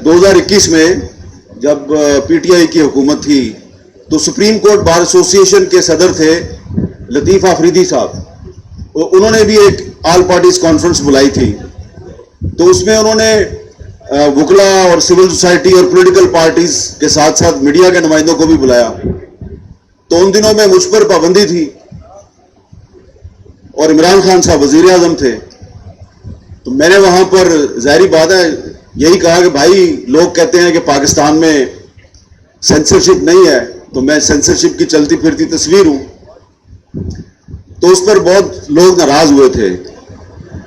2021 में जब PTI की हुकूमत थी तो सुप्रीम कोर्ट बार एसोसिएशन के सदर थे लतीफ़ आफरीदी साहब, उन्होंने भी एक ऑल पार्टीज कॉन्फ्रेंस बुलाई थी। तो उसमें उन्होंने वकला और सिविल सोसाइटी और पॉलिटिकल पार्टीज के साथ साथ मीडिया के नुमाइंदों को भी बुलाया। तो उन दिनों में मुझ पर पाबंदी थी और इमरान खान साहब वजीर आजम थे। तो मैंने वहां पर ज़ाहिरी बात है यही कहा कि भाई लोग कहते हैं कि पाकिस्तान में सेंसरशिप नहीं है, तो मैं सेंसरशिप की चलती फिरती तस्वीर हूं। तो उस पर बहुत लोग नाराज हुए थे।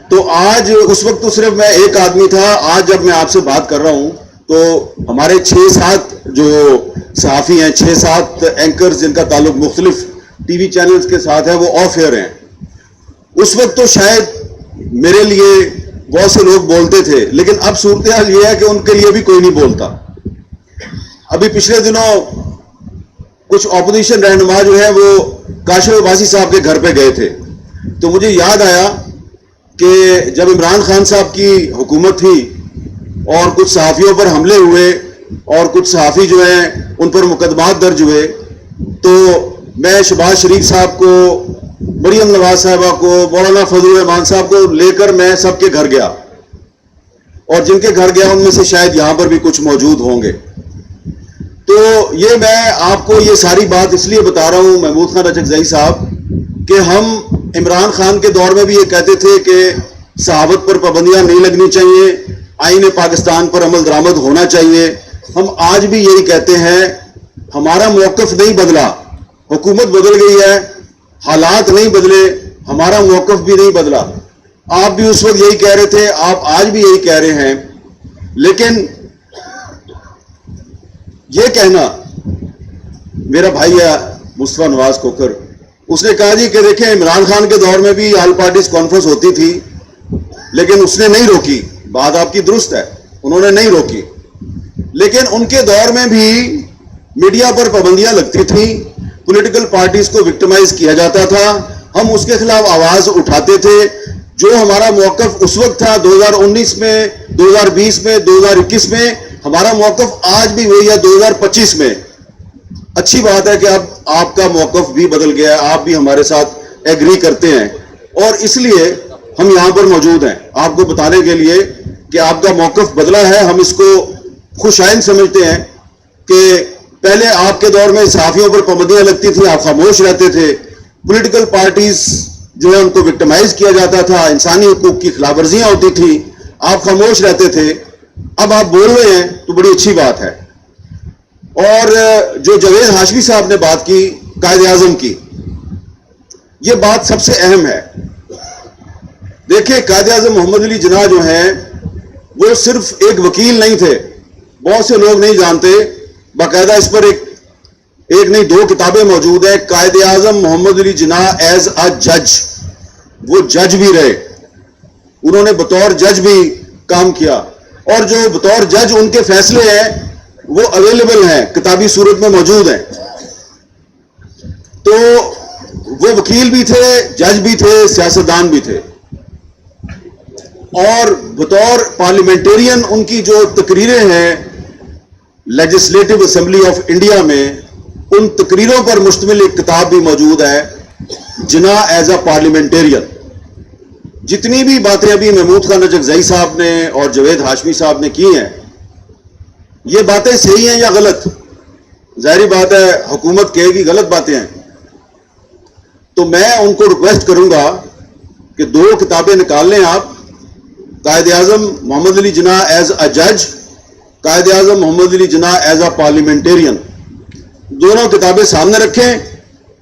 तो आज उस वक्त तो सिर्फ मैं एक आदमी था, आज जब मैं आपसे बात कर रहा हूं तो हमारे 6-7 जो सहाफ़ी हैं, 6-7 एंकर्स जिनका ताल्लुक मुख्तलिफ टीवी चैनल्स के साथ है, वो ऑफ एयर हैं। उस वक्त तो शायद मेरे लिए बहुत से लोग बोलते थे, लेकिन अब सूरत हाल ये है कि उनके लिए भी कोई नहीं बोलता। अभी पिछले दिनों कुछ ऑपोजिशन रहनुमा जो है वो काशिफ अब्बासी साहब के घर पे गए थे। तो मुझे याद आया कि जब इमरान खान साहब की हुकूमत थी और कुछ सहाफ़ियों पर हमले हुए और कुछ सहाफ़ी जो हैं उन पर मुकदमात दर्ज हुए, तो मैं शहबाज शरीफ साहब को, मरियम नवाज साहबा को, मौलाना फजल रहमान साहब को लेकर मैं सबके घर गया, और जिनके घर गया उनमें से शायद यहां पर भी कुछ मौजूद होंगे। तो ये मैं आपको ये सारी बात इसलिए बता रहा हूं महमूद खान रजकज़ई साहब कि हम इमरान खान के दौर में भी ये कहते थे कि सहाबत पर पाबंदियां नहीं लगनी चाहिए, आईन पाकिस्तान पर अमल दरामद होना चाहिए। हम आज भी यही कहते हैं, हमारा मौक़िफ़ नहीं बदला, हुकूमत बदल गई है, हालात नहीं बदले, हमारा मौक़िफ़ भी नहीं बदला। आप भी उस वक्त यही कह रहे थे, आप आज भी यही कह रहे हैं। लेकिन ये कहना, मेरा भाई है मुस्तफा नवाज खोखर, उसने कहा जी कि देखें इमरान खान के दौर में भी ऑल पार्टीज कॉन्फ्रेंस होती थी लेकिन उसने नहीं रोकी। बात आपकी दुरुस्त है, उन्होंने नहीं रोकी, लेकिन उनके दौर में भी मीडिया पर पाबंदियां लगती थी, पॉलिटिकल पार्टीज को विक्टिमाइज किया जाता था, हम उसके खिलाफ आवाज उठाते थे। जो हमारा मौक़िफ़ उस वक्त था 2019 में, 2020 में, 2021 में, हमारा मौक़िफ़ आज भी वही है 2025 में। अच्छी बात है कि अब आपका मौक़िफ़ भी बदल गया, आप भी हमारे साथ एग्री करते हैं और इसलिए हम यहां पर मौजूद हैं आपको बताने के लिए कि आपका मौक़िफ़ बदला है। हम इसको खुशाइन समझते हैं कि पहले आपके दौर में सहाफ़ियों पर पाबंदियां लगती थी, आप खामोश रहते थे, पॉलिटिकल पार्टीज जो है उनको विक्टिमाइज किया जाता था, इंसानी हुकूक की खिलाफवर्जियां होती थी, आप खामोश रहते थे। अब आप बोल रहे हैं तो बड़ी अच्छी बात है। और जो जावेद हाशमी साहब ने बात की कायदे आज़म की, ये बात सबसे अहम है। देखिए कायदे आज़म मोहम्मद अली जिन्ना जो हैं वो सिर्फ एक वकील नहीं थे, बहुत से लोग नहीं जानते, बाकायदा इस पर एक नहीं 2 किताबें मौजूद है। कायदे आज़म मोहम्मद अली जिन्ना एज अ जज, वो जज भी रहे, उन्होंने बतौर जज भी काम किया और जो बतौर जज उनके फैसले हैं वो अवेलेबल हैं, किताबी सूरत में मौजूद हैं। तो वो वकील भी थे, जज भी थे, सियासतदान भी थे और बतौर पार्लियामेंटेरियन उनकी जो तकरीरें हैं लेजिस्लेटिव असेंबली ऑफ इंडिया में, उन तकरीरों पर मुश्तमिल एक किताब भी मौजूद है, जिन्ना एज अ पार्लियामेंटेरियन। जितनी भी बातें अभी महमूद खान रजकज़ई साहब ने और जावेद हाशमी साहब ने की हैं, ये बातें सही हैं या गलत, जाहिर बात है हुकूमत कहेगी गलत बातें हैं। तो मैं उनको रिक्वेस्ट करूंगा कि 2 किताबें निकाल लें आप, कायदे आज़म मोहम्मद अली जिन्ना एज अ जज, कायदे आज़म Mohammad Ali Jinnah as a parliamentarian, दोनों किताबें सामने रखें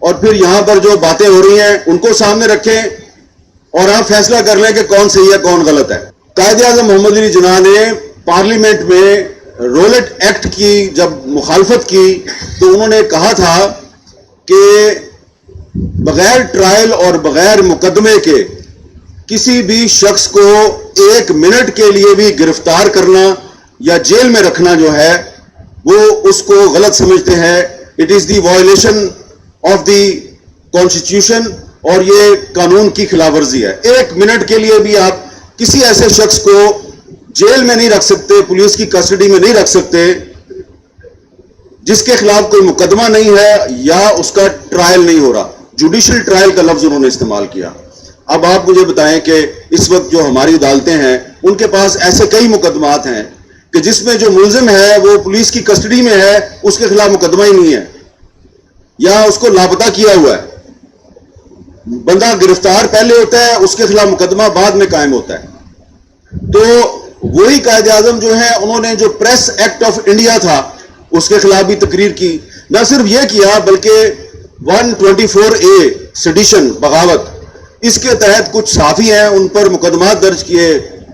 और फिर यहां पर जो बातें हो रही हैं उनको सामने रखें और आप फैसला कर लें कि कौन सही है कौन गलत है। कायदे आज़म मोहम्मद अली जिन्ना ने पार्लियामेंट में रोलेट एक्ट की जब मुखालफत की तो उन्होंने कहा था कि बगैर ट्रायल और बगैर मुकदमे के किसी भी शख्स को 1 मिनट के लिए भी गिरफ्तार करना या जेल में रखना जो है वो उसको गलत समझते हैं। It is the violation of the constitution और ये कानून की खिलाफवर्जी है। 1 मिनट के लिए भी आप किसी ऐसे शख्स को जेल में नहीं रख सकते, पुलिस की कस्टडी में नहीं रख सकते, जिसके खिलाफ कोई मुकदमा नहीं है या उसका ट्रायल नहीं हो रहा। जुडिशियल ट्रायल का लफ्ज उन्होंने इस्तेमाल किया। अब आप मुझे बताएं कि इस वक्त जो हमारी अदालतें हैं उनके पास ऐसे कई मुकदमात हैं कि जिसमें जो मुलजिम है वो पुलिस की कस्टडी में है, उसके खिलाफ मुकदमा ही नहीं है या उसको लापता किया हुआ है। बंदा गिरफ्तार पहले होता है, उसके खिलाफ मुकदमा बाद में कायम होता है। तो वही कायदे आजम जो है उन्होंने जो प्रेस एक्ट ऑफ इंडिया था उसके खिलाफ भी तकरीर की। न सिर्फ ये किया बल्कि 124A सेडिशन बगावत, इसके तहत कुछ साथी हैं उन पर मुकदमा दर्ज किए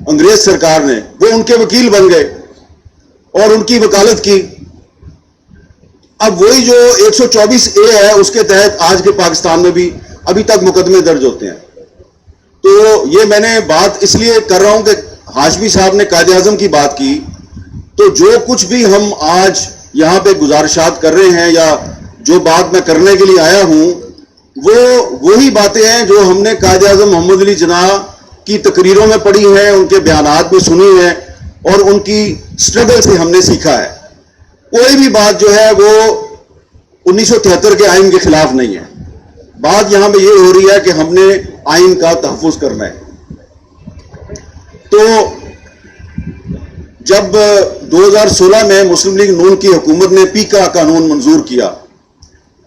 अंग्रेज सरकार ने, वो उनके वकील बन गए और उनकी वकालत की। अब वही जो 124A है उसके तहत आज के पाकिस्तान में भी अभी तक मुकदमे दर्ज होते हैं। तो ये मैंने बात इसलिए कर रहा हूं कि हाशमी साहब ने कायदे आजम की बात की, तो जो कुछ भी हम आज यहां पे गुजारिशात कर रहे हैं या जो बात मैं करने के लिए आया हूं वो वही बातें हैं जो हमने कायदे आजम मोहम्मद अली जिन्नाह की तकरीरों में पढ़ी हैं, उनके बयानात में सुनी हैं और उनकी स्ट्रगल से हमने सीखा है। कोई भी बात जो है वो 1973 के आइन के खिलाफ नहीं है। बात यहां पे ये हो रही है कि हमने आइन का तहफ़्फ़ुज़ करना है। तो जब 2016 में मुस्लिम लीग नून की हुकूमत ने पीका कानून मंजूर किया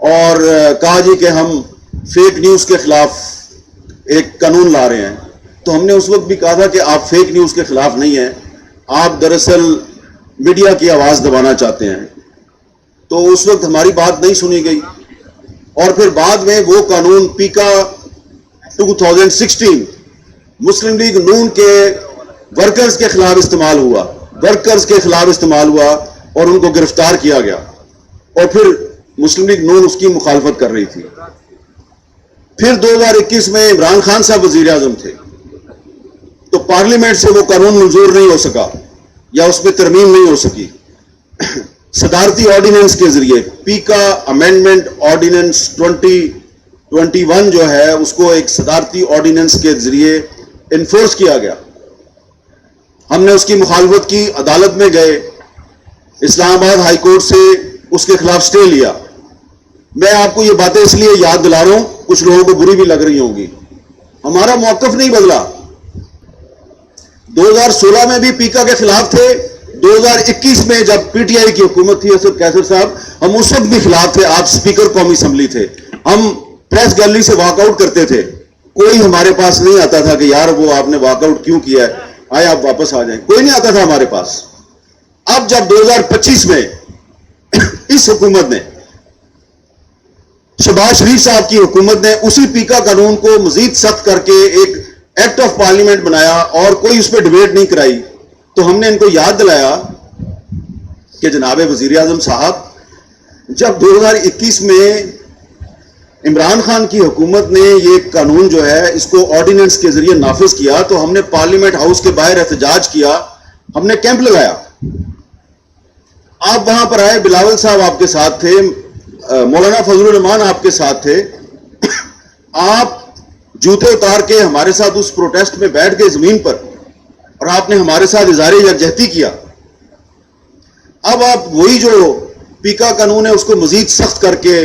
और कहा जी कि हम फेक न्यूज़ के खिलाफ एक कानून ला रहे हैं, तो हमने उस वक्त भी कहा था कि आप फेक न्यूज़ के खिलाफ नहीं हैं, आप दरअसल मीडिया की आवाज़ दबाना चाहते हैं। तो उस वक्त हमारी बात नहीं सुनी गई और फिर बाद में वो कानून पीका 2016 मुस्लिम लीग नून के वर्कर्स के खिलाफ इस्तेमाल हुआ, वर्कर्स के खिलाफ इस्तेमाल हुआ और उनको गिरफ्तार किया गया और फिर मुस्लिम लीग नून उसकी मुखालफत कर रही थी। फिर 2021 में इमरान खान साहब वजीर आजम थे, तो पार्लियामेंट से वो कानून मंजूर नहीं हो सका या उसमें तरमीम नहीं हो सकी। सदारती ऑर्डिनेंस के जरिए पीका अमेंडमेंट ऑर्डिनेंस 2021 जो है उसको एक सदारती ऑर्डिनेंस के जरिए इन्फोर्स किया गया। हमने उसकी मुखालफत की, अदालत में गए, इस्लामाबाद हाई कोर्ट से उसके खिलाफ स्टे लिया। मैं आपको ये बातें इसलिए याद दिला रहा हूं, कुछ लोगों को बुरी भी लग रही होंगी, हमारा मौकफ नहीं बदला। 2016 में भी पीका के खिलाफ थे, 2021 में जब पीटीआई की हुकूमत थी असद कैसर साहब, हम उस वक्त भी खिलाफ थे। आप स्पीकर कौमी असम्बली थे, हम प्रेस गैलरी से वॉकआउट करते थे, कोई हमारे पास नहीं आता था कि यार वो आपने वॉकआउट क्यों किया है, आए आप वापस आ जाएं, कोई नहीं आता था हमारे पास। अब जब 2025 में इस हुकूमत ने, शहबाज शरीफ साहब की हुकूमत ने उसी पीका कानून को मजीद सख्त करके एक एक्ट ऑफ पार्लियामेंट बनाया और कोई उस पर डिबेट नहीं कराई, तो हमने इनको याद दिलाया कि जनाब वजीर आजम साहब, जब 2021 में इमरान खान की हुकूमत ने ये कानून जो है इसको ऑर्डिनेंस के जरिए नाफिज किया, तो हमने पार्लियामेंट हाउस के बाहर एहतजाज किया, हमने कैंप लगाया। आप वहां पर आए, बिलावल साहब आपके साथ थे, मौलाना फजलुर रहमान आपके साथ थे, आप जूते उतार के हमारे साथ उस प्रोटेस्ट में बैठ गए जमीन पर और आपने हमारे साथ इज़हार यकजहती किया। अब आप वही जो पीका कानून है उसको मजीद सख्त करके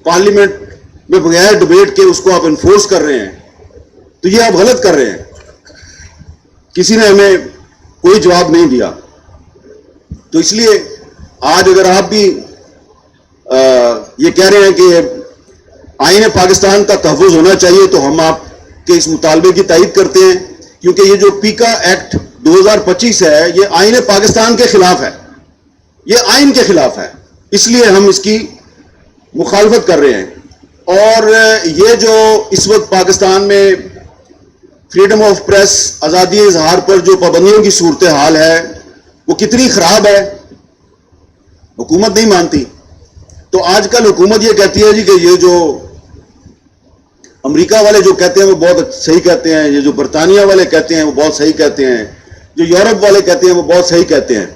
पार्लियामेंट में बगैर डिबेट के उसको आप इन्फोर्स कर रहे हैं, तो ये आप गलत कर रहे हैं। किसी ने हमें कोई जवाब नहीं दिया। तो इसलिए आज अगर आप भी ये कह रहे हैं कि आईन पाकिस्तान का तहफ़्फ़ुज़ होना चाहिए, तो हम आपके इस मुतालबे की तायीद करते हैं, क्योंकि ये जो पीका एक्ट 2025 है ये आईन पाकिस्तान के खिलाफ है, ये आईन के खिलाफ है, इसलिए हम इसकी मुखालफत कर रहे हैं। और ये जो इस वक्त पाकिस्तान में फ्रीडम ऑफ प्रेस, आज़ादी इजहार पर जो पाबंदियों की सूरत हाल है वो कितनी ख़राब है, हुकूमत नहीं मानती। तो आजकल हुकूमत ये कहती है जी कि ये जो अमेरिका वाले जो कहते हैं वो बहुत सही कहते हैं, ये जो बरतानिया वाले कहते हैं वो बहुत सही कहते हैं, जो यूरोप वाले कहते हैं वो बहुत सही कहते हैं।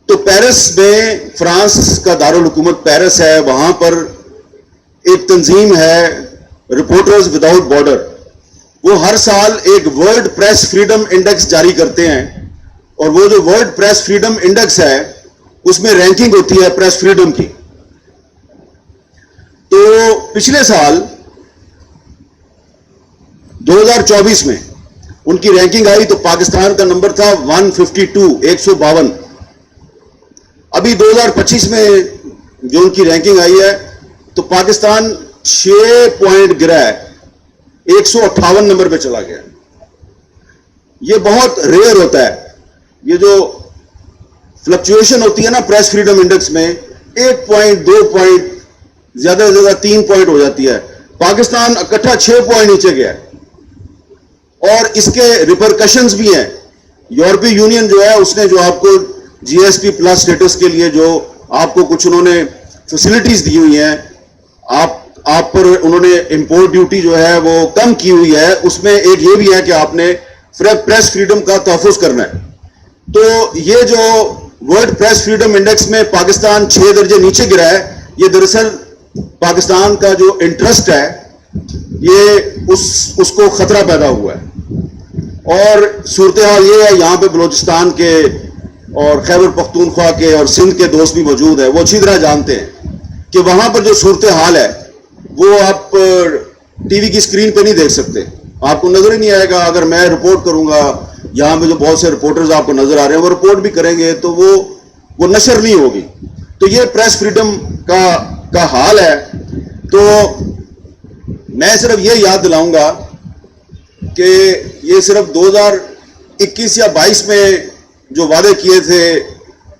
तो पेरिस में, फ्रांस का दारुल हुकूमत पेरिस है, वहां पर एक तंजीम है रिपोर्टर्स विदाउट बॉर्डर, वो हर साल एक वर्ल्ड प्रेस फ्रीडम इंडेक्स जारी करते हैं اور وہ جو ورلڈ پریس فریڈم انڈیکس ہے اس میں رینکنگ ہوتی ہے پریس فریڈم کی. تو پچھلے سال 2024 میں ان کی رینکنگ آئی تو پاکستان کا نمبر تھا 152 152. ابھی 2025 میں جو ان کی رینکنگ آئی ہے تو پاکستان 6 پوائنٹ گرا ہے, 158 نمبر پہ چلا گیا. یہ بہت ریئر ہوتا ہے, یہ جو فلکچویشن ہوتی ہے نا پریس فریڈم انڈیکس میں, 1 پوائنٹ 2 پوائنٹ زیادہ سے زیادہ 3 پوائنٹ ہو جاتی ہے. پاکستان اکٹھا 6 پوائنٹ نیچے گیا ہے, اور اس کے ریپرکشنز بھی ہیں. یورپی یونین جو ہے اس نے جو آپ کو جی ایس پی پلس سٹیٹس کے لیے جو آپ کو کچھ انہوں نے فیسلٹیز دی ہوئی ہیں, آپ پر انہوں نے امپورٹ ڈیوٹی جو ہے وہ کم کی ہوئی ہے. اس میں ایک یہ بھی ہے کہ آپ نے پریس فریڈم کا تحفظ کرنا ہے. تو یہ جو ورلڈ پریس فریڈم انڈیکس میں پاکستان 6 درجے نیچے گرا ہے, یہ دراصل پاکستان کا جو انٹرسٹ ہے یہ اس کو خطرہ پیدا ہوا ہے. اور صورتحال یہ ہے, یہاں پہ بلوچستان کے اور خیبر پختونخوا کے اور سندھ کے دوست بھی موجود ہیں, وہ اچھی طرح جانتے ہیں کہ وہاں پر جو صورتحال ہے وہ آپ ٹی وی کی اسکرین پہ نہیں دیکھ سکتے, آپ کو نظر ہی نہیں آئے گا. اگر میں رپورٹ کروں گا, یہاں پہ جو بہت سے رپورٹرز آپ کو نظر آ رہے ہیں وہ رپورٹ بھی کریں گے تو وہ نشر نہیں ہوگی. تو یہ پریس فریڈم کا حال ہے. تو میں صرف یہ یاد دلاؤں گا کہ یہ صرف 2021 یا 22 میں جو وعدے کیے تھے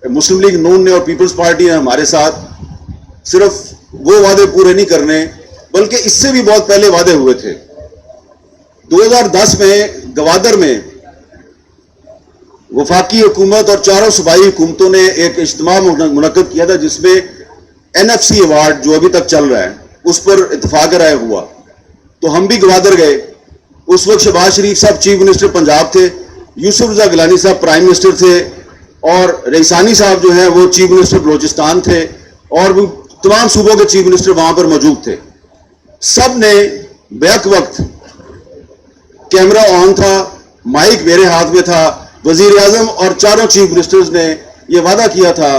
مسلم لیگ نون نے اور پیپلز پارٹی نے ہمارے ساتھ, صرف وہ وعدے پورے نہیں کرنے بلکہ اس سے بھی بہت پہلے وعدے ہوئے تھے. 2010 میں گوادر میں وفاقی حکومت اور چاروں صوبائی حکومتوں نے ایک اجتماع منعقد کیا تھا جس میں NFC ایوارڈ جو ابھی تک چل رہا ہے اس پر اتفاق رائے ہوا. تو ہم بھی گوادر گئے. اس وقت شہباز شریف صاحب چیف منسٹر پنجاب تھے, یوسف رضا گیلانی صاحب پرائم منسٹر تھے, اور رئیسانی صاحب جو ہیں وہ چیف منسٹر بلوچستان تھے, اور بھی تمام صوبوں کے چیف منسٹر وہاں پر موجود تھے. سب نے بیک وقت, کیمرہ آن تھا, مائک میرے ہاتھ میں تھا, وزیر اعظم اور چاروں چیف منسٹرز نے یہ وعدہ کیا تھا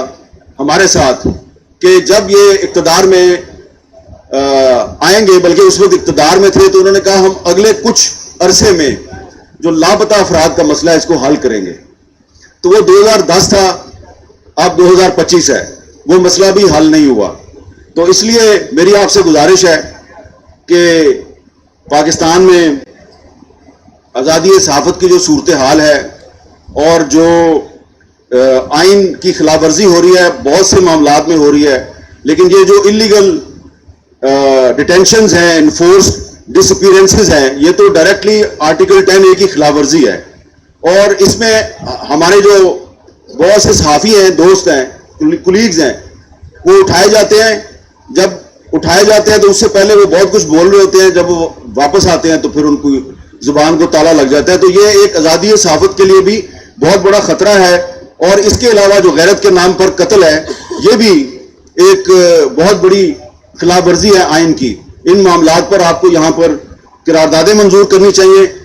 ہمارے ساتھ کہ جب یہ اقتدار میں آئیں گے, بلکہ اس وقت اقتدار میں تھے, تو انہوں نے کہا ہم اگلے کچھ عرصے میں جو لاپتہ افراد کا مسئلہ ہے اس کو حل کریں گے. تو وہ 2010 تھا, اب 2025 ہے, وہ مسئلہ بھی حل نہیں ہوا. تو اس لیے میری آپ سے گزارش ہے کہ پاکستان میں آزادی صحافت کی جو صورتحال ہے اور جو آئین کی خلاف ورزی ہو رہی ہے, بہت سے معاملات میں ہو رہی ہے, لیکن یہ جو انلیگل ڈیٹینشنز ہیں, انفورسڈ ڈس اپیرنسز ہیں, یہ تو ڈائریکٹلی آرٹیکل 10A کی خلاف ورزی ہے. اور اس میں ہمارے جو بہت سے صحافی ہیں, دوست ہیں, کولیگز ہیں, وہ اٹھائے جاتے ہیں. جب اٹھائے جاتے ہیں تو اس سے پہلے وہ بہت کچھ بول رہے ہوتے ہیں, جب وہ واپس آتے ہیں تو پھر ان کی زبان کو تالا لگ جاتا ہے. تو یہ ایک آزادی صحافت کے لیے بھی بہت بڑا خطرہ ہے. اور اس کے علاوہ جو غیرت کے نام پر قتل ہے, یہ بھی ایک بہت بڑی خلاف ورزی ہے آئین کی. ان معاملات پر آپ کو یہاں پر قراردادیں منظور کرنی چاہیے.